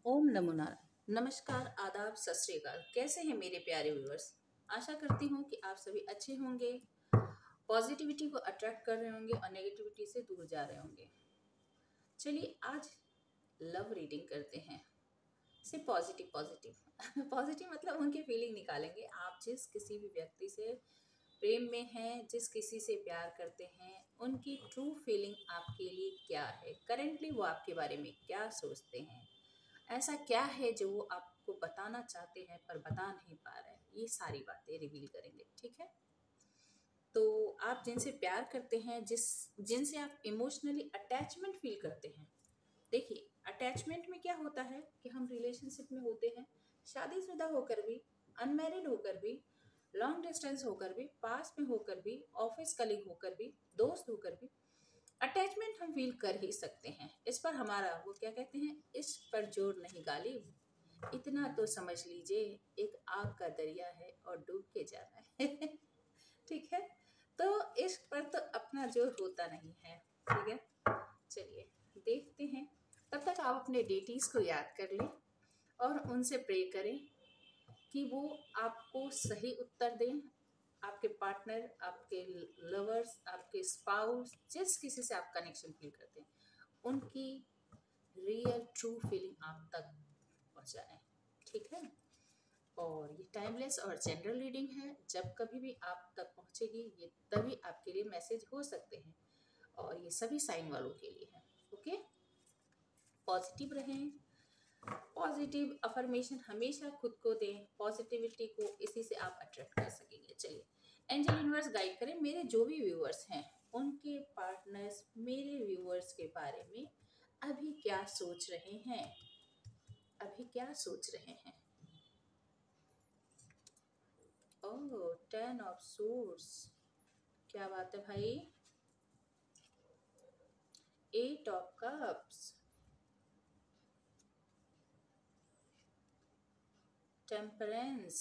ओम नमो नारायण। नमस्कार, आदाब, सत श्री अकाल। कैसे हैं मेरे प्यारे व्यूअर्स? आशा करती हूँ कि आप सभी अच्छे होंगे, पॉजिटिविटी को अट्रैक्ट कर रहे होंगे और नेगेटिविटी से दूर जा रहे होंगे। चलिए आज लव रीडिंग करते हैं। सिर्फ पॉजिटिव पॉजिटिव पॉजिटिव मतलब उनकी फीलिंग निकालेंगे। आप जिस किसी भी व्यक्ति से प्रेम में हैं, जिस किसी से प्यार करते हैं, उनकी ट्रू फीलिंग आपके लिए क्या है, करेंटली वो आपके बारे में क्या सोचते हैं, ऐसा क्या है जो वो आपको बताना चाहते हैं पर बता नहीं पा रहे हैं। ये सारी बातें रिवील करेंगे, ठीक है? तो आप जिनसे प्यार करते हैं, जिनसे आप इमोशनली अटैचमेंट फील करते हैं। देखिए, अटैचमेंट में क्या होता है कि हम रिलेशनशिप में होते हैं, शादीशुदा होकर भी, अनमैरिड होकर भी, लॉन्ग डिस्टेंस होकर भी, पास में होकर भी, ऑफिस कलीग होकर भी, दोस्त होकर भी अटैचमेंट हम फील कर ही सकते हैं। इस पर हमारा वो क्या कहते हैं, इश्क पर जोर नहीं गालिब, इतना तो समझ लीजिए एक आग का दरिया है और डूब के जाना है। ठीक है, तो इश्क पर तो अपना जोर होता नहीं है। ठीक है, चलिए देखते हैं। तब तक आप अपने डेटीज को याद कर लें और उनसे प्रे करें कि वो आपको सही उत्तर दें। आपके पार्टनर, आपके लवर्स, आपके स्पाउस, जिस किसी से आप कनेक्शन फील करते हैं, उनकी रियल ट्रू फीलिंग आप तक पहुंचाएं। ठीक है, और ये टाइमलेस और जनरल रीडिंग है। जब कभी भी आप तक पहुंचेगी, ये तभी आपके लिए मैसेज हो सकते हैं और ये सभी साइन वालों के लिए है। ओके, पॉजिटिव रहें, पॉजिटिव अफर्मेशन हमेशा खुद को दें। पॉजिटिविटी को इसी से आप अट्रैक्ट कर सकेंगे। चलिए, एंजल यूनिवर्स गाइड करें मेरे जो भी व्यूअर्स हैं, उनके पार्टनर्स मेरे व्यूअर्स के बारे में अभी क्या सोच रहे हैं, अभी क्या सोच रहे हैं। ओह, 10 ऑफ सोर्ड्स, क्या बात है भाई। 8 of cups, temperance,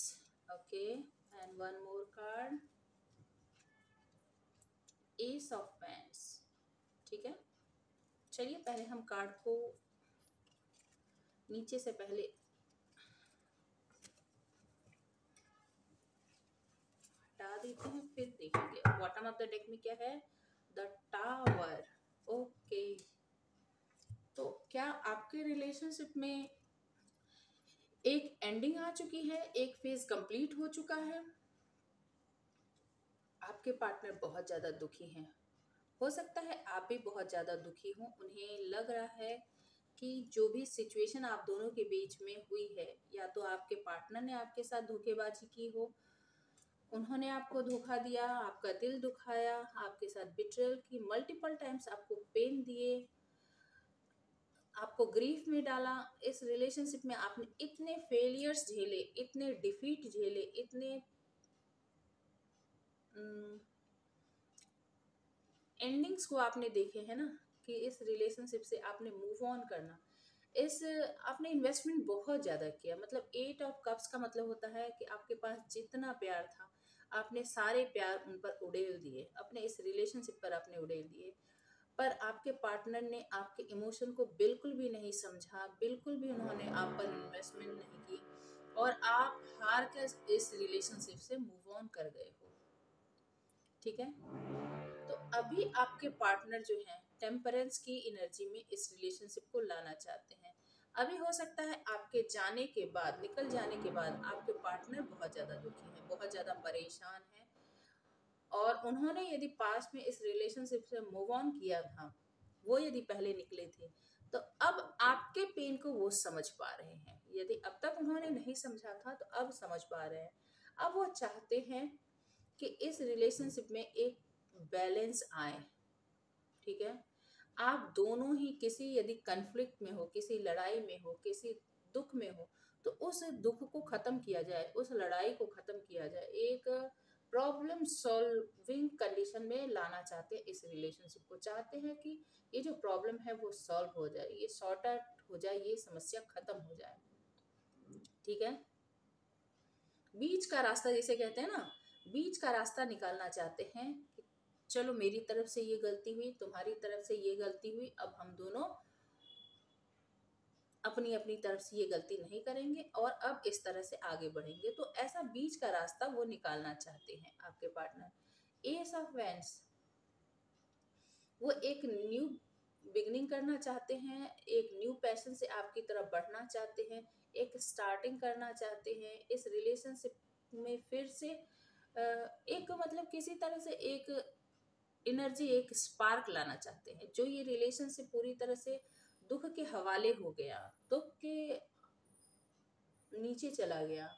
okay, and one more card, S of paints. ठीक है, चलिए पहले हम कार्ड को नीचे से पहले हटा देते हैं, फिर देखेंगे बॉटम ऑफ द डेक में क्या है। The tower. ओके, तो क्या आपके रिलेशनशिप में एक एंडिंग आ चुकी है, एक फेज कंप्लीट हो चुका है। आपके पार्टनर बहुत ज़्यादा दुखी हैं। हो सकता है आप भी बहुत ज़्यादा दुखी हो। उन्हें लग रहा है कि जो भी सिचुएशन आप दोनों के बीच में हुई है, या तो आपके पार्टनर ने आपके साथ धोखेबाजी की हो, उन्होंने आपको धोखा दिया, आपका दिल दुखाया, आपके साथ बिट्रेयल की, मल्टीपल टाइम्स आपको पेन दिए, आपको ग्रीफ में डाला। इस रिलेशनशिप में आपने इतने फेलियर्स झेले, इतने डिफीट झेले, इतने एंडिंग्स को आपने देखे हैं ना, कि इस रिलेशनशिप से आपने मूव ऑन करना, इस आपने इन्वेस्टमेंट बहुत ज़्यादा किया। मतलब 8 ऑफ कप्स का मतलब होता है कि आपके पास जितना प्यार था, आपने सारे प्यार उन पर उड़ेल दिए, अपने इस रिलेशनशिप पर आपने उड़ेल दिए। पर आपके पार्टनर ने आपके इमोशन को बिल्कुल भी नहीं समझा, बिल्कुल भी उन्होंने आप पर इन्वेस्टमेंट नहीं की, और आप हार कर इस रिलेशनशिप से मूव ऑन कर गए हो। ठीक है, तो अभी आपके पार्टनर जो हैं टेम्परेंस की एनर्जी में इस रिलेशनशिप को लाना चाहते हैं। अभी हो सकता है आपके जाने के बाद, निकल जाने के बाद, आपके पार्टनर बहुत ज़्यादा दुखी हैं, बहुत ज़्यादा परेशान हैं, और उन्होंने यदि पास्ट में इस रिलेशनशिप से मूव ऑन किया था, वो यदि पहले निकले थे, तो अब आपके पेन को वो समझ पा रहे हैं। यदि अब तक उन्होंने नहीं समझा था तो अब समझ पा रहे हैं। अब वो चाहते हैं कि इस रिलेशनशिप में एक बैलेंस आए। ठीक है, आप दोनों ही किसी यदि कन्फ्लिक्ट में हो, किसी लड़ाई में हो, किसी दुख में हो, तो उस दुख को खत्म किया जाए, उस लड़ाई को खत्म किया जाए, एक प्रॉब्लम सॉल्विंग कंडीशन में लाना चाहते हैं। इस रिलेशनशिप को चाहते हैं कि ये जो प्रॉब्लम है वो सॉल्व हो जाए, ये सॉर्ट आउट हो जाए, ये समस्या खत्म हो जाए। ठीक है, बीच का रास्ता जिसे कहते हैं ना, बीच का रास्ता निकालना चाहते हैं कि चलो मेरी तरफ से ये गलती हुई, तुम्हारी तरफ से ये गलती हुई, अब हम दोनों अपनी अपनी तरफ से ये गलती नहीं करेंगे और अब इस तरह से आगे बढ़ेंगे। तो ऐसा बीच का रास्ता वो निकालना चाहते हैं आपके पार्टनर। एस ऑफ वैंड्स, वो एक न्यू बिगनिंग करना चाहते हैं, एक न्यू पैशन से आपकी तरफ बढ़ना चाहते हैं, एक स्टार्टिंग करना चाहते हैं इस रिलेशनशिप में फिर से। एक मतलब किसी तरह से एक एनर्जी, एक स्पार्क लाना चाहते हैं। जो ये रिलेशनशिप पूरी तरह से दुख के हवाले हो गया, दुख के नीचे चला गया,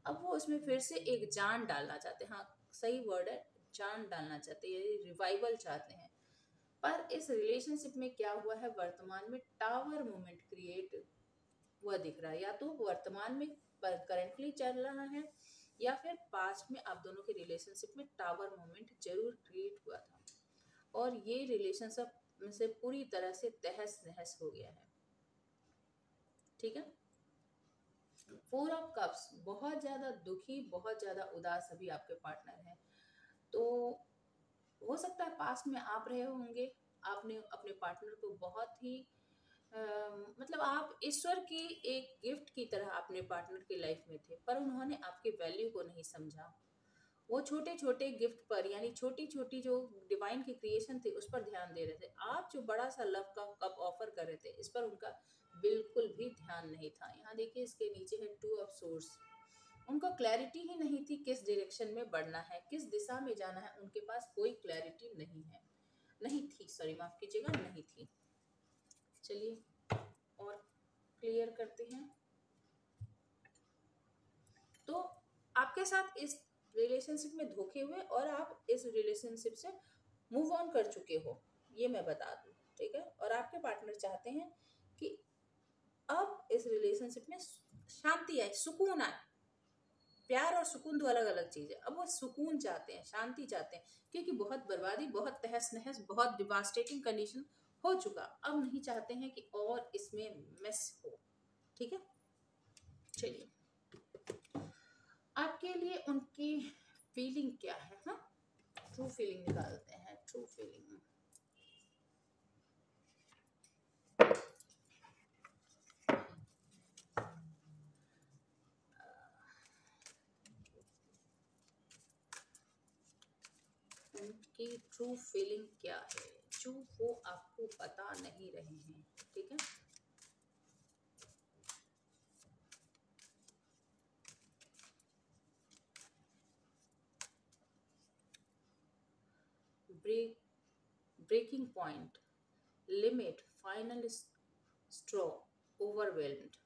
अब वो उसमें फिर से एक जान डालना चाहते हैं। हाँ, सही वर्ड है, जान डालना चाहते हैं, रिवाइवल चाहते हैं। पर इस रिलेशनशिप में क्या हुआ है, वर्तमान में टावर मोमेंट क्रिएट हुआ दिख रहा है। या तो वर्तमान में करंटली चल रहा है, या फिर पास्ट में आप दोनों के रिलेशनशिप में टावर मोमेंट जरूर क्रिएट हुआ था और ये रिलेशनशिप से पूरी तरह से तहस नहस हो गया है। ठीक है। फोर ऑफ कप्स, बहुत ज्यादा दुखी, बहुत ज्यादा उदास अभी आपके पार्टनर हैं। तो हो सकता है पास्ट में आप रहे होंगे, आपने अपने पार्टनर को बहुत ही मतलब आप ईश्वर की एक गिफ्ट की तरह अपने पार्टनर की लाइफ में थे, पर उन्होंने आपकी वैल्यू को नहीं समझा। वो छोटे छोटे गिफ्ट पर, यानी छोटी छोटी जो डिवाइन की क्रिएशन थी उस पर ध्यान दे रहे थे। आप जो बड़ा सा लव का कप ऑफर कर रहे थे, इस पर उनका बिल्कुल भी ध्यान नहीं था। यहाँ देखिए, इसके नीचे है टू ऑफ सोर्स। उनको क्लैरिटी ही नहीं थी किस डायरेक्शन में बढ़ना है, किस दिशा में जाना है, उनके पास कोई क्लैरिटी नहीं है, नहीं थी, सॉरी माफ कीजिएगा, नहीं थी। चलिए और क्लियर करते हैं। तो आपके साथ इस रिलेशनशिप में धोखे हुए और आप इस रिलेशनशिप से मूव ऑन कर चुके हो, ये मैं बता दूं। ठीक है। और आपके पार्टनर चाहते हैं कि अब इस रिलेशनशिप में शांति आए, सुकून आए। प्यार और सुकून दो अलग अलग चीज है। अब वो सुकून चाहते हैं, शांति चाहते हैं, क्योंकि बहुत बर्बादी, बहुत तहस नहस, बहुत डिवास्टेटिंग कंडीशन हो चुका। अब नहीं चाहते हैं कि और इसमें मिस हो। ठीक है। चलिए, आपके लिए उनकी फीलिंग क्या है, हाँ, ट्रू फीलिंग निकालते हैं। ट्रू फीलिंग, उनकी ट्रू फीलिंग क्या है जो वो आपको बता नहीं रहे हैं। ठीक है। Breaking point, limit, final straw, overwhelmed.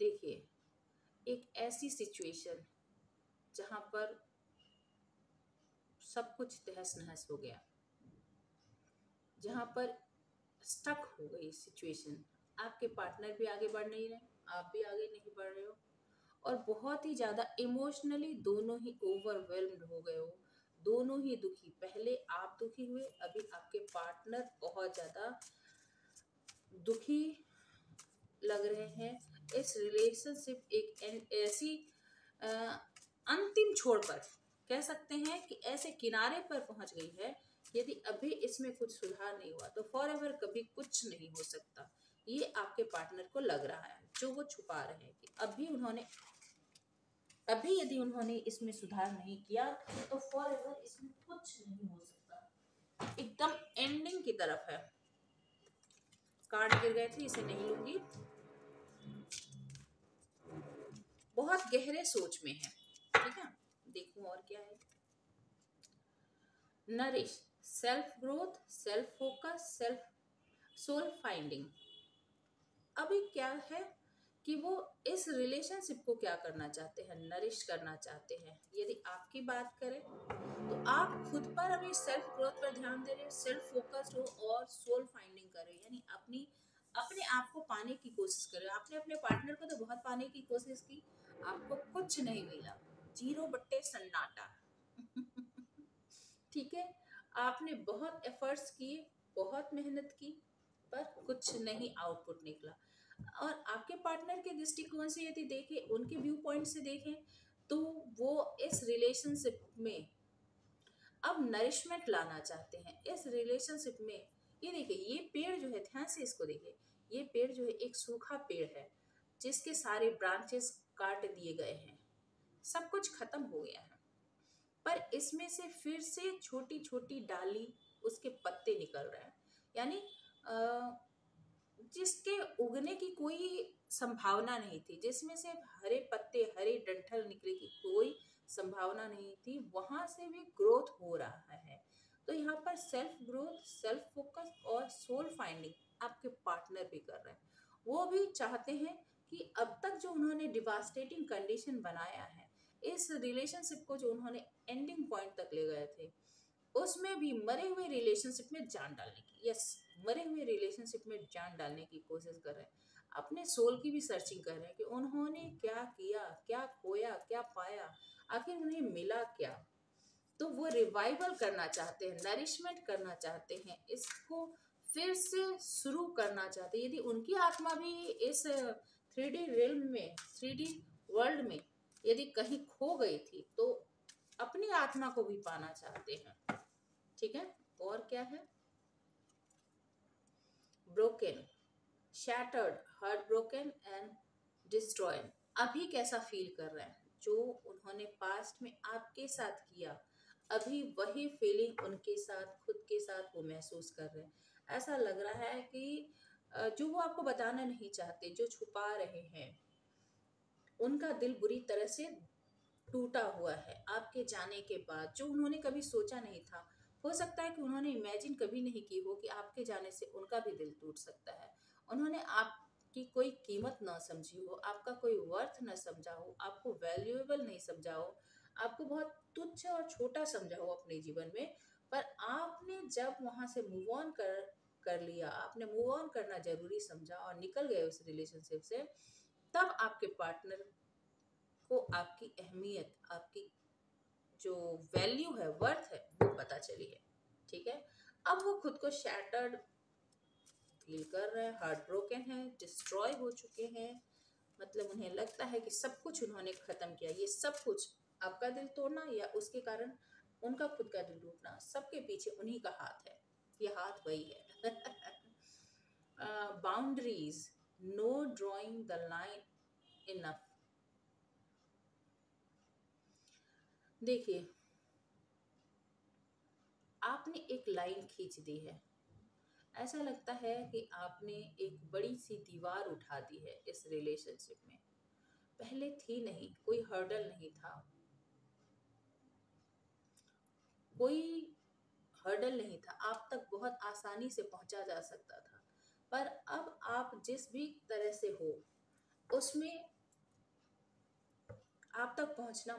देखिए, एक ऐसी सिचुएशन जहां पर सब कुछ तहस नहस हो गया, जहां पर स्टक हो गई सिचुएशन, आपके पार्टनर भी आगे बढ़ नहीं रहे, आप भी आगे नहीं बढ़ रहे हो, और बहुत ही ज्यादा इमोशनली दोनों ही ओवरवेल्म्ड हो गए हो, दोनों ही दुखी। पहले आप दुखी हुए, अभी आपके पार्टनर बहुत ज्यादा दुखी लग रहे हैं। इस रिलेशनशिप एक ऐसी अंतिम छोर पर, कह सकते हैं कि ऐसे किनारे पर पहुंच गई है, यदि अभी इसमें कुछ सुधार नहीं हुआ तो फॉर एवर कभी कुछ नहीं हो सकता। ये आपके पार्टनर को लग रहा है, जो वो छुपा रहे हैं कि अभी यदि उन्होंने इसमें सुधार नहीं किया तो फॉर एवर इसमें कुछ नहीं हो सकता। एकदम एंडिंग की तरफ है। कार्ड गिर गए थे, इसे नहीं लूंगी। बहुत गहरे सोच में है। ठीक है। देखूं और क्या है। Nourish, self growth, self focus, self soul finding. अभी क्या है कि वो इस रिलेशनशिप को क्या करना चाहते हैं, नरिश करना चाहते हैं। यदि आपकी बात करें तो आप खुद पर अभी सेल्फ ग्रोथ पर ध्यान दे रहे हो, सेल्फ फोकस्ड हो और सोल फाइंडिंग कर रहे हो, यानी अपने आप को पाने की कोशिश कर रहे हो। आपने अपने पार्टनर को तो बहुत पाने की कोशिश की, आपको कुछ नहीं मिला, जीरो बट्टे सन्नाटा। ठीक है। आपने बहुत एफर्ट्स किए, बहुत मेहनत की, पर कुछ नहीं आउटपुट निकला। और आपके पार्टनर के दृष्टिकोण से यदि देखें, उनके व्यू पॉइंट से देखें, तो वो इस रिलेशनशिप में अब नरिशमेंट लाना चाहते हैं। इस रिलेशनशिप में ये देखिए, ये पेड़ जो है, ध्यान से इसको देखिए, ये पेड़ जो है एक सूखा पेड़ है जिसके सारे ब्रांचेस काट दिए गए हैं, सब कुछ खत्म हो गया है, पर इसमें से फिर से छोटी छोटी डाली, उसके पत्ते निकल रहे हैं। यानी जिसके उगने की कोई संभावना नहीं थी, जिसमें से हरे पत्ते हरे डंठल निकले की कोई संभावना नहीं थी, वहां से भी ग्रोथ हो रहा है। तो यहाँ पर सेल्फ ग्रोथ, सेल्फ फोकस और सोल फाइंडिंग आपके पार्टनर भी कर रहे हैं। वो भी चाहते हैं कि अब तक जो उन्होंने डिवास्टेटिंग कंडीशन बनाया है, इस रिलेशनशिप को जो उन्होंने एंडिंग पॉइंट तक ले गए थे, उसमें भी मरे हुए रिलेशनशिप में जान डालने की, यस, मरे हुए रिलेशनशिप में जान डालने की कोशिश कर रहे हैं। अपने सोल की भी सर्चिंग कर रहे हैं कि उन्होंने क्या किया, क्या खोया, क्या पाया, आखिर उन्हें मिला क्या। तो वो रिवाइवल करना चाहते हैं, नरिशमेंट करना चाहते हैं, इसको फिर से शुरू करना चाहते हैं। यदि उनकी आत्मा भी इस 3D रिल्म में, 3D वर्ल्ड में यदि कहीं खो गई थी, तो अपनी आत्मा को भी पाना चाहते हैं। ठीक है, और क्या है? Broken, shattered, heart broken and destroyed. अभी कैसा फील कर रहे हैं? जो उन्होंने पास्ट में आपके साथ किया, अभी वही फीलिंग उनके साथ, खुद के साथ वो महसूस कर रहे हैं। ऐसा लग रहा है कि जो वो आपको बताना नहीं चाहते, जो छुपा रहे हैं, उनका दिल बुरी तरह से टूटा हुआ है आपके जाने के बाद, जो उन्होंने कभी सोचा नहीं था। हो सकता है कि उन्होंने इमेजिन कभी नहीं की हो कि आपके जाने से उनका भी दिल टूट सकता है। उन्होंने आपकी कोई कीमत ना समझी हो, आपका कोई वर्थ ना समझा हो, आपको वैल्यूएबल नहीं समझा हो, आपको बहुत तुच्छ और छोटा समझा हो अपने जीवन में। पर आपने जब वहां से मूव ऑन कर लिया, आपने मूव ऑन करना जरूरी समझा और निकल गए उस रिलेशनशिप से, तब आपके पार्टनर को आपकी अहमियत, आपकी जो वैल्यू है, वर्थ है, वो पता चली है। ठीक है, अब वो खुद को शैटर्ड फील कर रहे हैं, हार्ट ब्रोकन है, डिस्ट्रॉय हो चुके हैं। मतलब उन्हें लगता है कि सब कुछ उन्होंने खत्म किया, ये सब कुछ आपका दिल तोड़ना या उसके कारण उनका खुद का दिल टूटना, सबके पीछे उन्हीं का हाथ है। ये हाथ वही है। Boundaries, no drawing the line enough. देखिए, आपने एक लाइन खींच दी है। ऐसा लगता है कि आपने एक बड़ी सी दीवार उठा दी है इस रिलेशनशिप में। पहले थी नहीं, कोई हर्डल नहीं था, कोई हर्डल नहीं था, आप तक बहुत आसानी से पहुंचा जा सकता था। पर अब आप जिस भी तरह से हो, उसमें आप तक पहुंचना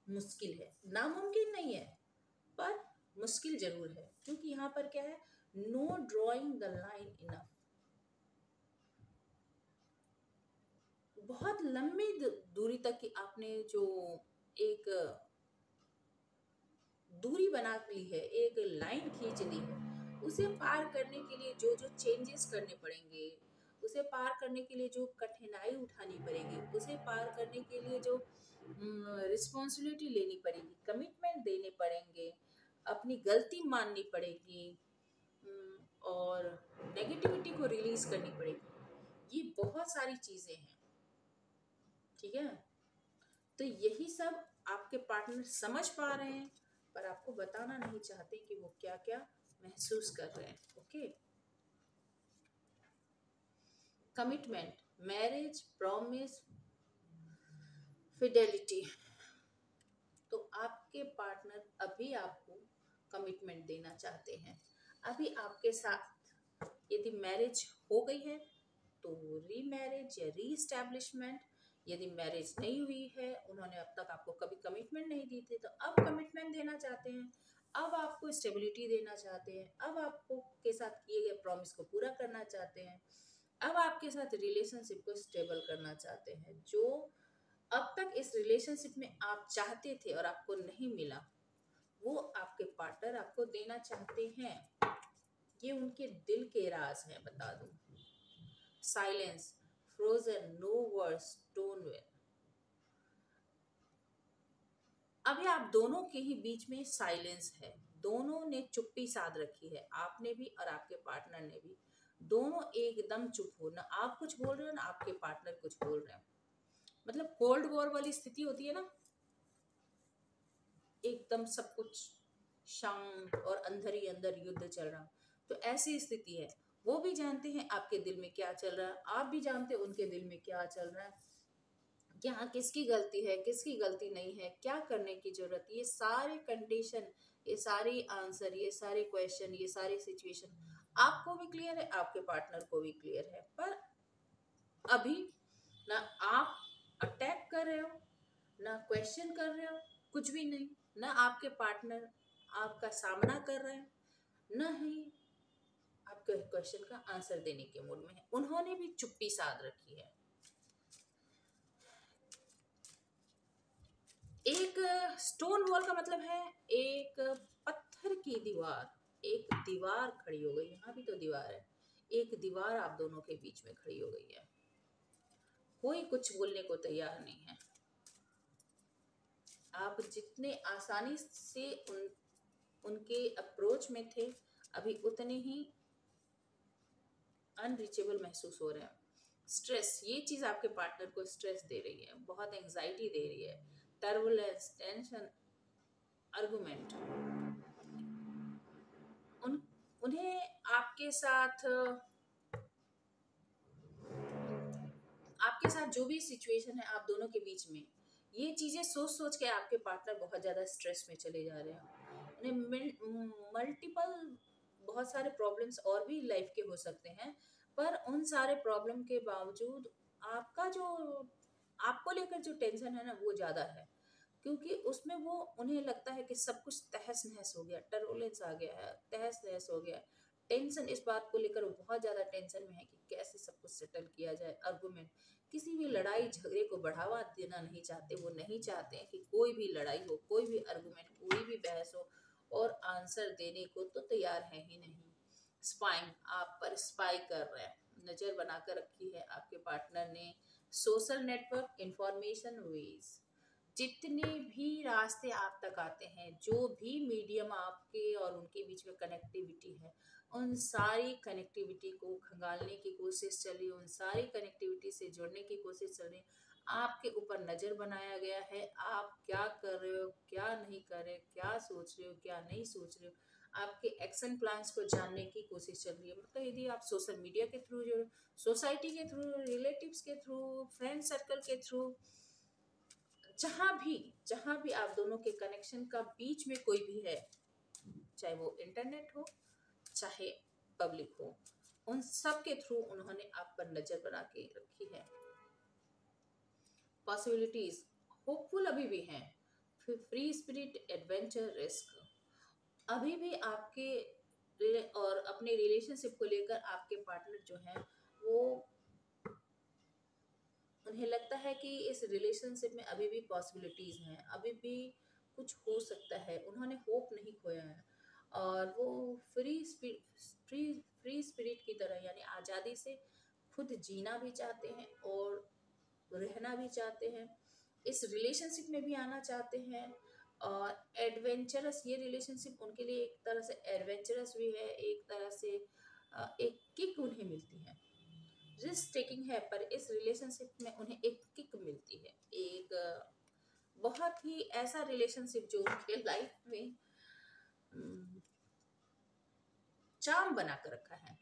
मुश्किल है, नामुमकिन नहीं है, पर मुश्किल जरूर है। क्योंकि यहाँ पर क्या है? No drawing the line enough. बहुत लंबी दूरी तक की आपने जो एक दूरी बना ली है, एक लाइन खींच ली है, उसे पार करने के लिए जो जो चेंजेस करने पड़ेंगे, उसे पार करने के लिए जो कठिनाई उठानी पड़ेगी, उसे पार करने के लिए जो रिस्पॉन्सिबिलिटी लेनी पड़ेगी, कमिटमेंट देने पड़ेंगे, अपनी गलती माननी पड़ेगी, और नेगेटिविटी को रिलीज करनी पड़ेगी। ये बहुत सारी चीजें हैं। ठीक है, तो यही सब आपके पार्टनर समझ पा रहे हैं, पर आपको बताना नहीं चाहते कि वो क्या क्या महसूस कर रहे हैं। Okay, commitment, marriage, promise, Fidelity. तो आपके पार्टनर अभी आपको कमिटमेंट देना चाहते हैं। अभी आपके साथ यदि मैरिज हो गई है तो रीमैरिज या रीस्टैब्लिशमेंट, यदि मैरिज नहीं हुई है, उन्होंने अब तक आपको कभी कमिटमेंट नहीं दी थी, तो अब कमिटमेंट देना चाहते हैं, अब आपको स्टेबिलिटी देना चाहते हैं, अब आपको के साथ किए गए प्रॉमिस को पूरा करना चाहते हैं, अब आपके साथ रिलेशनशिप को स्टेबल करना चाहते हैं। जो अब तक इस रिलेशनशिप में आप चाहते थे और आपको नहीं मिला, वो आपके पार्टनर आपको देना चाहते हैं। ये उनके दिल के राज हैं, बता दूं। Silence, frozen, no words, don't will. अभी आप दोनों के ही बीच में साइलेंस है, दोनों ने चुप्पी साध रखी है, आपने भी और आपके पार्टनर ने भी। दोनों एकदम चुप हो, ना आप कुछ बोल रहे हो ना आपके पार्टनर कुछ बोल रहे हैं। मतलब कोल्ड वॉर वाली स्थिति होती है ना, एकदम सब कुछ शांत और अंदर ही अंदर युद्ध चल रहा, तो ऐसी स्थिति है। वो भी जानते हैं आपके दिल में क्या चल रहा है, आप भी जानते हैं उनके दिल में क्या चल रहा है, क्या किसकी गलती है किसकी गलती नहीं है, क्या करने की जरूरत, ये सारे कंडीशन, ये सारी आंसर, ये सारे क्वेश्चन, ये सारी सिचुएशन आपको भी क्लियर है, आपके पार्टनर को भी क्लियर है। पर अभी ना आप अटैक कर रहे हो, ना क्वेश्चन कर रहे हो, कुछ भी नहीं, ना आपके पार्टनर आपका सामना कर रहे हैं, ना ही आपके क्वेश्चन का आंसर देने के मूड में है, उन्होंने भी चुप्पी साध रखी है। एक स्टोन वॉल का मतलब है एक पत्थर की दीवार, एक दीवार खड़ी हो गई, यहाँ भी तो दीवार है, एक दीवार आप दोनों के बीच में खड़ी हो गई है, कोई कुछ बोलने को तैयार नहीं है। आप जितने आसानी से उनके अप्रोच में थे, अभी उतने ही अनरीचेबल महसूस हो रहे हैं। स्ट्रेस, ये चीज आपके पार्टनर को स्ट्रेस दे रही है, बहुत एंजाइटी दे रही है, टर्बुलेंस, टेंशन, आर्गुमेंट। उन उन्हें आपके साथ जो भी सिचुएशन है आप दोनों के बीच में, ये चीजें सोच सोच के आपके पार्टनर बहुत ज्यादा स्ट्रेस में चले जा रहे हैं। उन्हें मल्टीपल, बहुत सारे प्रॉब्लम्स और भी लाइफ के हो सकते हैं, पर उन सारे प्रॉब्लम के बावजूद आपका जो, आपको लेकर जो टेंशन है ना वो ज्यादा है, क्योंकि उसमें वो, उन्हें लगता है कि सब कुछ तहस नहस हो गया, टर्बुलेंस आ गया है, तहस नहस हो गया है। टेंशन, इस बात को लेकर वो बहुत ज्यादा टेंशन में है कि कैसे सब कुछ सेटल किया जाए। आर्गुमेंट, किसी भी लड़ाई झगड़े को बढ़ावा देना नहीं चाहते, वो नहीं चाहते हैं कि कोई भी लड़ाई हो, कोई भी आर्गुमेंट, कोई भी बहस हो, और आंसर देने को तो तैयार है ही नहीं। स्पाइंग, आप पर स्पाई कर रहे हैं, नजर बनाकर रखी है आपके पार्टनर ने। सोशल नेटवर्क, इंफॉर्मेशन वेज, जितने भी रास्ते आप तक आते हैं, जो भी मीडियम आपके और उनके बीच में कनेक्टिविटी है, उन सारी कनेक्टिविटी को खंगालने की कोशिश चल रही है, उन सारी कनेक्टिविटी से जुड़ने की कोशिश चल रही है। आपके ऊपर नजर बनाया गया है, आप क्या कर रहे हो, क्या नहीं कर रहे, क्या सोच रहे हो, क्या नहीं सोच रहे हो, आपके एक्शन प्लान्स को जानने की कोशिश चल रही है। मतलब यदि आप सोशल मीडिया के थ्रू, जो सोसाइटी के थ्रू, रिलेटिव्स के थ्रू, फ्रेंड सर्कल के थ्रू, जहां भी आप दोनों के कनेक्शन का बीच में कोई भी है, चाहे वो इंटरनेट हो चाहे पब्लिक हो, उन सब के थ्रू उन्होंने आप पर नजर बना के रखी है। पॉसिबिलिटीज, होपफुल अभी भी हैं, फ्री स्पिरिट, एडवेंचर, रिस्क, अभी भी आपके और अपने रिलेशनशिप को लेकर आपके पार्टनर जो हैं वो, उन्हें लगता है कि इस रिलेशनशिप में अभी भी पॉसिबिलिटीज हैं, अभी भी कुछ हो सकता है, उन्होंने होप नहीं खोया है, और वो फ्री फ्री स्पिरिट की तरह, यानी आज़ादी से खुद जीना भी चाहते हैं और रहना भी चाहते हैं, इस रिलेशनशिप में भी आना चाहते हैं। और एडवेंचरस, ये रिलेशनशिप उनके लिए एक तरह से एडवेंचरस भी है, एक तरह से एक किक उन्हें मिलती है, रिस्क टेकिंग है, पर इस रिलेशनशिप में उन्हें एक किक मिलती है, एक बहुत ही ऐसा रिलेशनशिप जो उनके लाइफ में चार्म बना कर रखा है।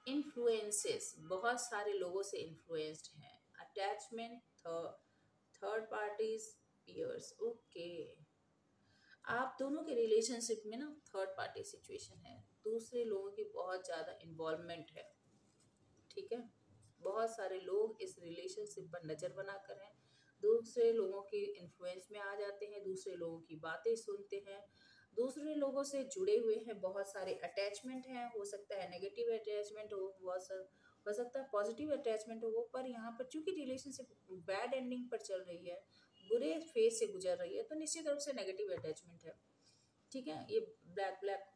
इन्फ्लुएंसेस, बहुत सारे लोगों से इन्फ्लुएंस्ड हैं। Attachment, third parties, peers, okay, आप दोनों के रिलेशनशिप में ना थर्ड पार्टी सिचुएशन है, दूसरे लोगों की बहुत ज़्यादा इन्वॉल्वमेंट है, ठीक है। बहुत सारे लोग इस रिलेशनशिप पर नज़र बनाकर हैं, दूसरे लोगों के इन्फ्लुएंस में आ जाते हैं, दूसरे लोगों की बातें सुनते हैं, दूसरे लोगों से जुड़े हुए हैं, बहुत सारे अटैचमेंट हैं, हो सकता है नेगेटिव अटैचमेंट हो, हो सकता है पॉजिटिव अटैचमेंट हो, पर यहाँ पर चूंकि रिलेशनशिप बैड एंडिंग पर चल रही है, बुरे फेज से गुजर रही है, तो निश्चित रूप से नेगेटिव अटैचमेंट है, ठीक है। ये ब्लैक ब्लैक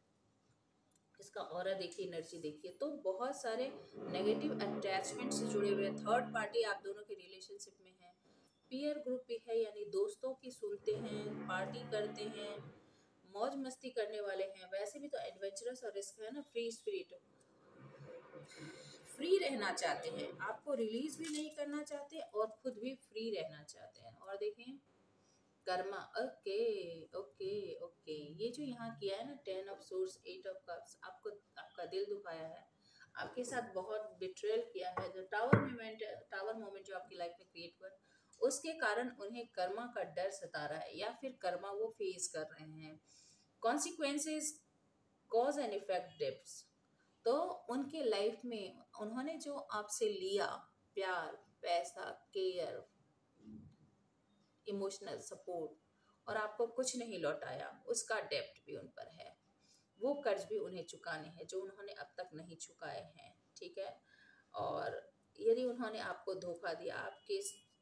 इसका ऑरा देखिए, एनर्जी देखिए, तो बहुत सारे नेगेटिव अटैचमेंट से जुड़े हुए थर्ड पार्टी आप दोनों के रिलेशनशिप में है। पीयर ग्रुप भी है, यानी दोस्तों की सुनते हैं, पार्टी करते हैं, मौज मस्ती करने वाले हैं, वैसे भी तो एडवेंचरस और रिस्क है ना, फ्री स्पिरिट, फ्री रहना चाहते हैं, आपको रिलीज भी नहीं करना चाहते और खुद भी फ्री रहना चाहते हैं। और देखें कर्मा, ओके ओके ओके, ये जो यहाँ किया है ना, 10 ऑफ सोर्स 8 ऑफ कप्स, आपको आपका दिल दुखाया है, आपके साथ बहुत बिट्रेल किया है। जो टावर मोमेंट जो आपकी लाइफ में क्रिएट हुआ, उसके कारण उन्हें कर्मा का डर सता रहा है, या फिर कर्मा वो फेस कर रहे हैं। Consequences, cause and effect dips. तो उनके लाइफ में उन्होंने जो आपसे लिया, प्यार, पैसा, केयर, इमोशनल सपोर्ट, और आपको कुछ नहीं लौटाया, उसका डेप्ट भी उन पर है। वो कर्ज भी उन्हें चुकाने हैं जो उन्होंने अब तक नहीं चुकाए हैं। ठीक है। और यदि उन्होंने आपको धोखा दिया, आपके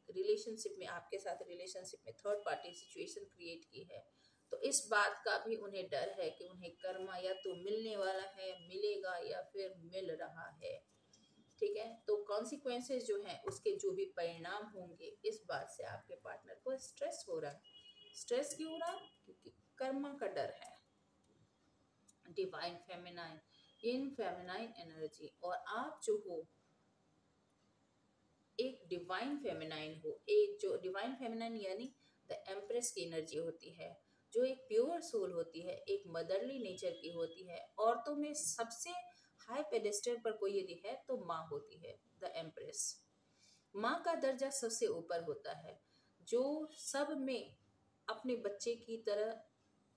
रिलेशनशिप में, आपके साथ रिलेशनशिप में थर्ड पार्टी सिचुएशन क्रिएट की है, तो इस बात का भी उन्हें डर है कि उन्हें कर्मा या तो मिलने वाला है, मिलेगा, या फिर मिल रहा है। ठीक है। तो कॉन्सिक्वेंसेस जो हैं, उसके जो भी परिणाम होंगे, इस बात से आपके पार्टनर को स्ट्रेस हो रहा है। स्ट्रेस क्यों हो रहा है? क्योंकि कर्मा का डर है। डिवाइन फेमिनाइन, इन फेमिनाइन एनर्जी, और आप जो हो एक डिवाइन फेमिनाइन हो, एक जो डिवाइन फेमिनाइन यानी द एम्प्रेस की एनर्जी होती है, जो एक प्योर सोल होती है, एक मदरली नेचर की होती है। औरतों में सबसे हाई पेडेस्टल पर कोई यदि है तो माँ होती है, द एम्प्रेस। माँ का दर्जा सबसे ऊपर होता है, जो सब में अपने बच्चे की तरह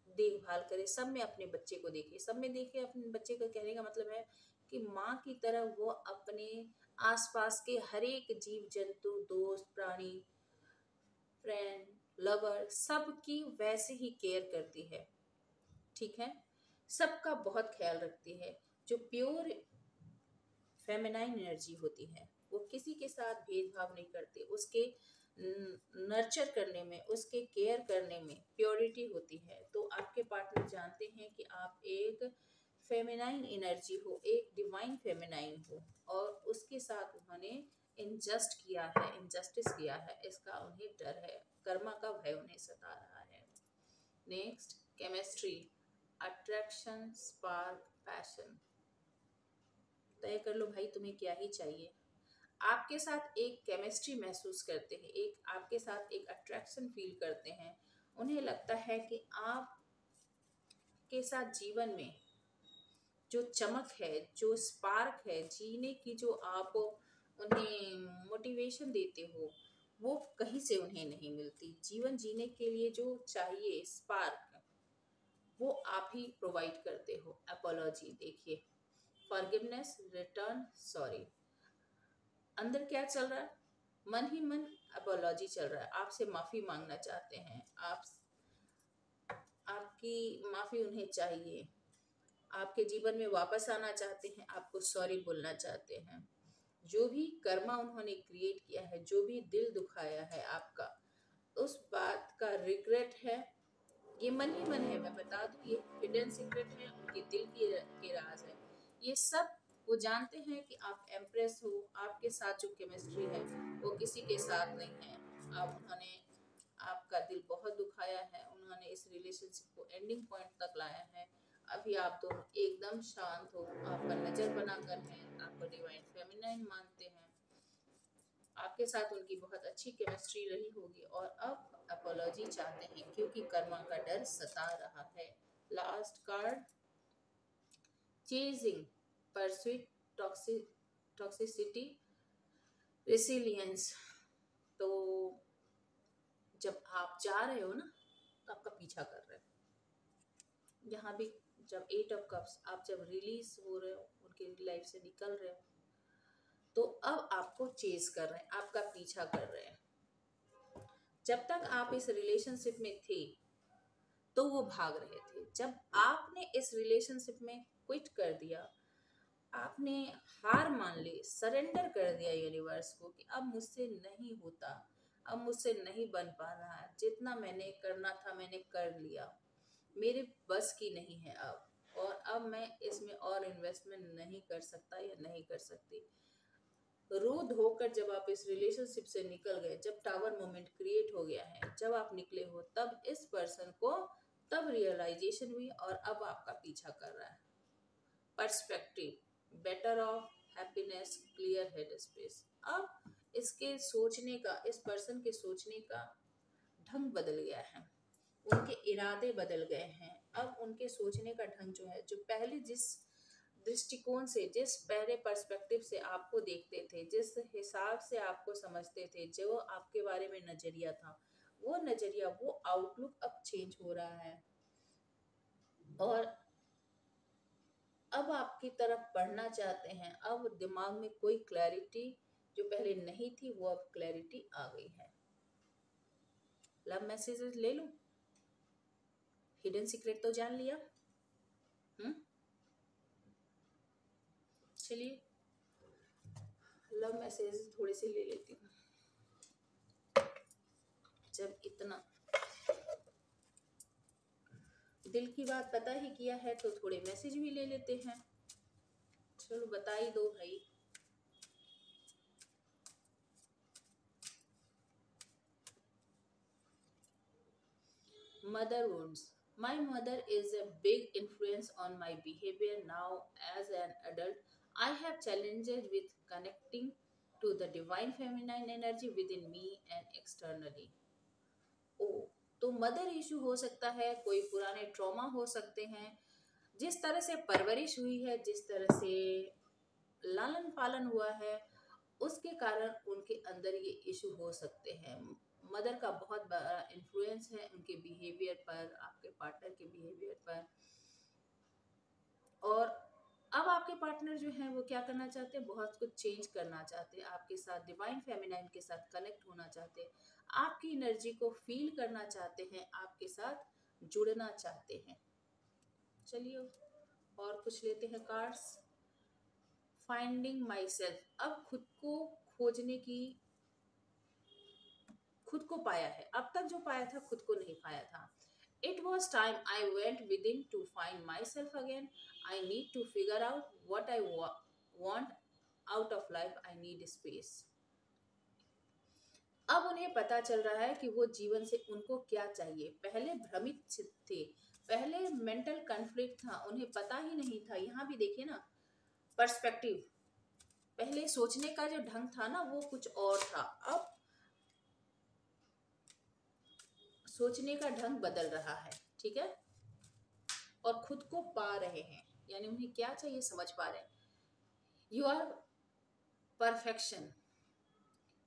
देखभाल करे, सब में अपने बच्चे को देखे, सब में देखे अपने बच्चे को। कहने का मतलब है कि माँ की तरह वो अपने आसपास के हर एक जीव जंतु, दोस्त, प्राणी, फ्रेंड, लवर, सबकी वैसे ही केयर करती है। ठीक है। सबका बहुत ख्याल रखती है। जो प्योर फेमिनाइन एनर्जी होती है, वो किसी के साथ भेदभाव नहीं करती, उसके नर्चर करने में, उसके केयर करने में प्योरिटी होती है। तो आपके पार्टनर जानते हैं कि आप एक फेमिनाइन एनर्जी हो, एक डिवाइन फेमिनाइन हो, और उसके साथ उन्होंने इनजस्ट किया है, इनजस्टिस किया है, इसका उन्हें डर है, कर्मा का भय उन्हें सता रहा है। Next, chemistry, attraction, spark, passion. तय कर लो भाई तुम्हें क्या ही चाहिए। आपके साथ एक केमिस्ट्री महसूस करते हैं, एक आपके साथ एक अट्रैक्शन फील करते हैं। उन्हें लगता है कि आप के साथ जीवन में जो चमक है, जो स्पार्क है, जीने की जो आप उन्हें मोटिवेशन देते हो, वो कहीं से उन्हें नहीं मिलती। जीवन जीने के लिए जो चाहिए स्पार्क, वो आप ही प्रोवाइड करते हो। अपोलॉजी देखिए, फॉरगिवनेस, रिटर्न, सॉरी। अंदर क्या चल रहा है? मन ही मन अपोलॉजी चल रहा है, आपसे माफी मांगना चाहते हैं आप, आपकी माफी उन्हें चाहिए, आपके जीवन में वापस आना चाहते हैं, आपको सॉरी बोलना चाहते हैं। जो भी कर्मा उन्होंने क्रिएट किया है, जो भी दिल दुखाया है आपका, उस बात का रिग्रेट है। ये मन ही मन है, मैं बता दूं, ये हिडन सीक्रेट है, उनके दिल के राज है। ये सब वो जानते हैं कि आप एम्प्रेस हो, आपके साथ जो केमिस्ट्री है वो किसी के साथ नहीं है। आप उन्होंने आपका दिल बहुत दुखाया है, उन्होंने इस रिलेशनशिप को एंडिंग पॉइंट तक लाया है। अभी आप दोनों एकदम शांत हो, आपका नजर बनाकर है, आपको डिवाइन फेमिनाइन मानते हैं, आपके साथ उनकी बहुत अच्छी केमिस्ट्री रही होगी, और अब अपोलॉजी चाहते हैं क्योंकि कर्मा का डर सता रहा है। Last card, chasing, pursuit, toxicity, resilience. तो जब आप जा रहे हो ना, तो आपका पीछा कर रहे हो। यहाँ भी जब 8 ऑफ कप्स, आप जब रिलीज हो रहे हो, उनकी लाइफ से निकल रहे हो, तो अब आपको चेज कर रहे हैं, आपका पीछा कर रहे हैं। जब तक आप इस रिलेशनशिप में थे तो वो भाग रहे थे। जब आपने इस रिलेशनशिप में क्विट कर दिया, आपने हार मान ली, सरेंडर कर दिया यूनिवर्स को कि अब मुझसे नहीं होता, अब मुझसे नहीं बन पा रहा है, जितना मैंने करना था मैंने कर लिया, मेरे बस की नहीं है अब, और अब मैं इसमें और इन्वेस्टमेंट नहीं कर सकता या नहीं कर सकती। रो धोकर जब आप इस रिलेशनशिप से निकल गए, जब टावर मोमेंट क्रिएट हो गया है, जब आप निकले हो, तब इस पर्सन को तब रियलाइजेशन हुई और अब आपका पीछा कर रहा है। Perspective, better of, happiness, clear head space. अब इसके सोचने का, इस पर्सन के सोचने का ढंग बदल गया है, उनके इरादे बदल गए हैं। अब उनके सोचने का ढंग जो है, जो पहले जिस दृष्टिकोण से, जिस पहले पर्सपेक्टिव से आपको देखते थे, जिस हिसाब से आपको समझते थे, जो आपके बारे में नजरिया था, वो नजरिया, वो आउटलुक अब चेंज हो रहा है। और अब आपकी तरफ बढ़ना चाहते हैं। अब दिमाग में कोई क्लैरिटी जो पहले नहीं थी, वो अब क्लैरिटी आ गई है। लव मैसेजेस ले लूं? हिडन सीक्रेट तो जान लिया। हम्म, चलिए लव मैसेजेस थोड़े से ले लेती हूँ। जब इतना दिल की बात पता ही किया है तो थोड़े मैसेज भी ले लेते हैं। चलो बता ही दो भाई। Mother wounds. My mother is a big influence on my behavior now as an adult. I have challenges with connecting to the divine feminine energy within me and externally. ओ, तो मदर इशू हो सकता है, कोई पुराने trauma हो सकते हैं, जिस तरह से परवरिश हुई है, जिस तरह से लालन पालन हुआ है, उसके कारण उनके अंदर ये इशू हो सकते हैं। मदर का बहुत बड़ा इन्फ्लुएंस है उनके बिहेवियर पर, आपके पार्टनर के बिहेवियर पर। और अब आपके पार्टनर जो हैं वो क्या करना चाहते हैं, बहुत कुछ चेंज करना चाहते हैं, आपके साथ डिवाइन फेमिनाइन के साथ कनेक्ट होना चाहते हैं, आपकी एनर्जी को फील करना चाहते हैं, आपके साथ जुड़ना चाहते हैं। चलिए और कुछ लेते हैं कार्ड्स। Finding my self. अब खुद को खोजने की, खुद को पाया है। अब तक जो पाया था, खुद को नहीं पाया था। It was time I went within to find myself again. I need to figure out what I want out of life. I need space. अब उन्हें पता चल रहा है कि वो जीवन से उनको क्या चाहिए। पहले भ्रमित थे, पहले मेंटल कॉन्फ्लिक्ट था, उन्हें पता ही नहीं था। यहाँ भी देखिए ना, पर्सपेक्टिव, पहले सोचने का जो ढंग था ना, वो कुछ और था। अब सोचने का ढंग बदल रहा है, ठीक है, और खुद को पा रहे हैं, यानी उन्हें क्या चाहिए समझ पा रहे हैं। You are perfection,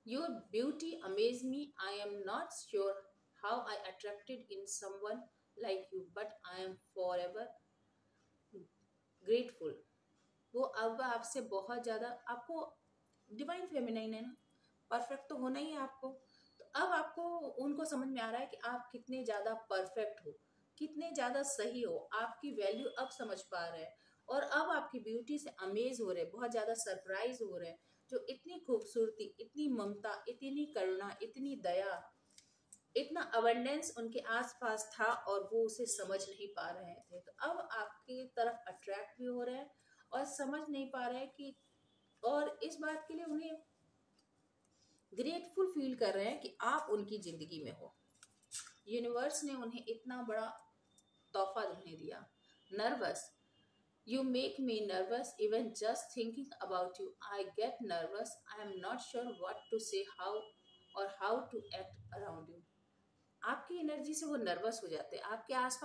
your beauty amaze me, I am not sure how I attracted in someone like you, but I am for ever grateful. वो अब आपसे बहुत ज़्यादा, आपको डिवाइन फेमिनाइन है ना, परफेक्ट तो होना ही है आपको। तो अब आपको उनको समझ में आ रहा है कि आप कितने ज़्यादा परफेक्ट हो, कितने ज़्यादा सही हो, आपकी वैल्यू अब समझ पा रहे हैं। और अब आपकी ब्यूटी से अमेज हो रहे हैं, बहुत ज़्यादा सरप्राइज हो रहे हैं। जो इतनी खूबसूरती, इतनी ममता, इतनी करुणा, इतनी दया, इतना अबंडेंस उनके आसपास था और वो उसे समझ नहीं पा रहे थे, तो अब आपकी तरफ अट्रैक्ट भी हो रहे हैं और समझ नहीं पा रहे हैं कि, और इस बात के लिए उन्हें ग्रेटफुल फील कर रहे हैं कि आप उनकी जिंदगी में हो। यूनिवर्स ने उन्हें इतना बड़ा तोहफा उन्हें दिया। Nervous, you make me nervous even just thinking about you, I get nervous, I am not sure what to say, how और how to act around you. आपकी एनर्जी से वो नर्वस हो जाते हैं, आपके आसपास